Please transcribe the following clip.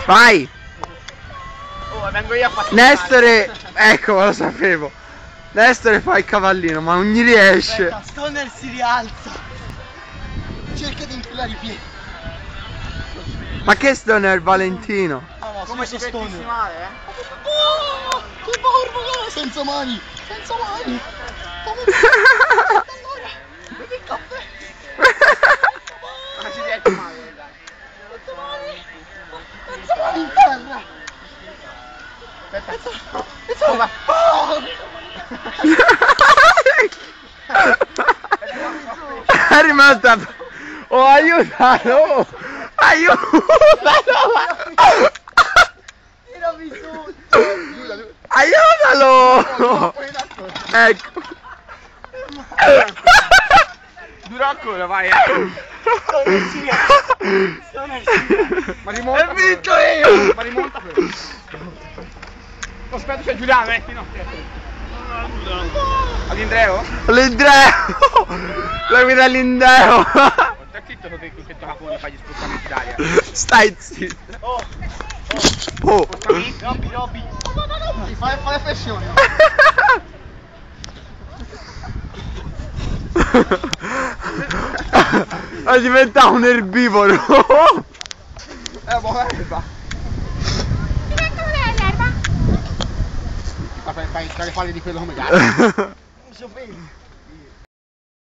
Vai! Oh, vengo io a fare. Nestore, ecco, lo sapevo. Nestore fa il cavallino, ma non gli riesce. Aspetta, Stoner si rialza. Cerca di infilare i piedi. Ma che Stoner è il Valentino? Ah no, Come senza si Stoner. metti male, eh? Oh, che barba, senza mani. Senza mani. Allora, bevi il caffè. Ma si metti male, dai. Senza mani. Senza mani in terra. Aspetta. Insomma. È rimasta. Oh, aiutalo! Aiutalo! Tirami su. Aiutalo! Ecco. Dura ancora, vai. Stoner si rialza. Stoner si rialza. Ma rimonta. Ho vinto io! Ma rimonta quello. Oh, aspetta, c'è Giuliano, metti, no. All'Indreo? L'Indreo! La guida all'Indreo! Stai zitto che questo capone fai gli spostamenti d'aria. Stai zitto! Oh, Oh! Robby. Fai le flessioni. È diventato un erbivoro! Buona erba. Diventa un'erba. Fai le palle di quello come gatto. Non so bene.